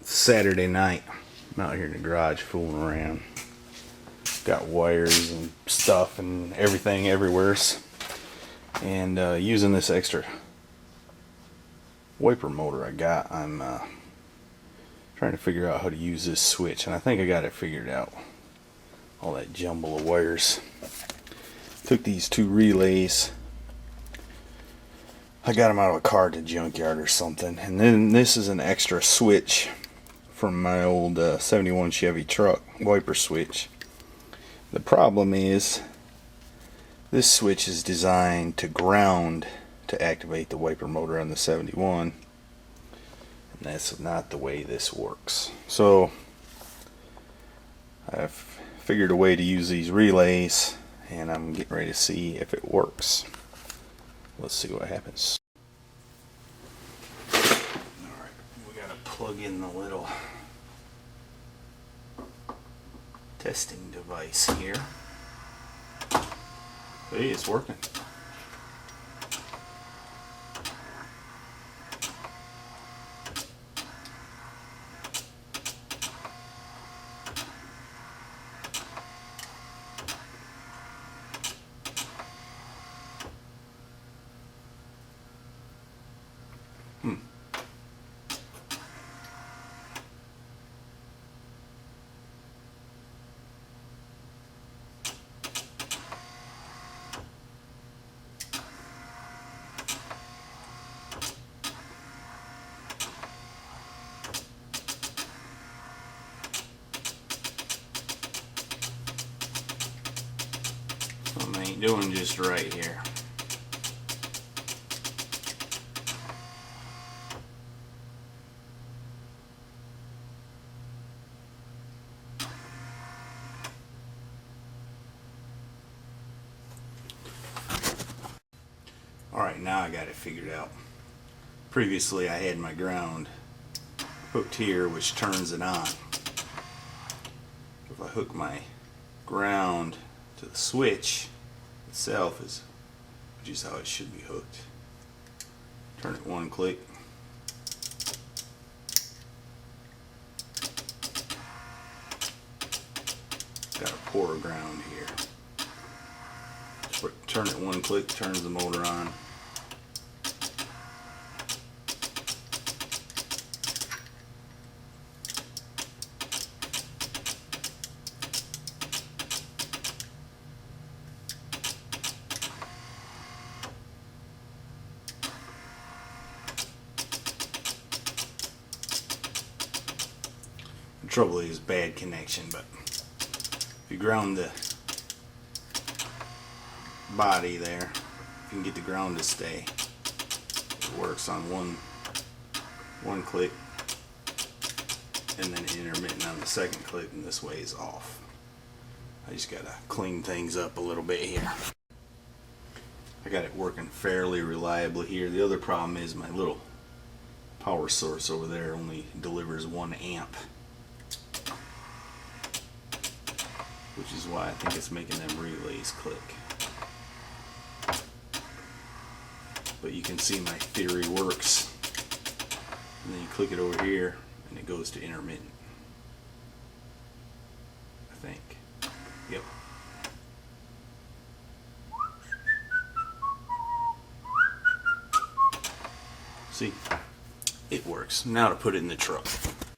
Saturday night. I'm out here in the garage fooling around. Got wires and stuff and everything everywhere. And using this extra wiper motor I got, I'm trying to figure out how to use this switch. And I think I got it figured out. All that jumble of wires. Took these two relays. I got them out of a car at the junkyard or something. And then this is an extra switch from my old 71 Chevy truck, wiper switch. The problem is this switch is designed to ground to activate the wiper motor on the 71, and that's not the way this works. So I've figured a way to use these relays, and I'm getting ready to see if it works. Let's see what happens. Alright, we gotta plug in the little testing device here. Hey, it's working. Something ain't doing just right here. Alright, now I got it figured out. Previously I had my ground hooked here, which turns it on. If I hook my ground to the switch itself, which is how it should be hooked. Turn it one click. Got a pour of ground here. Turn it one click, turns the motor on. The trouble is bad connection, but if you ground the body there, you can get the ground to stay. It works on one click, and then intermittent on the second click, and this way is off. I just gotta clean things up a little bit here. I got it working fairly reliably here. The other problem is my little power source over there only delivers 1 amp, which is why I think it's making them relays click. But you can see my theory works. And then you click it over here and it goes to intermittent, I think. Yep. See, it works. Now to put it in the truck.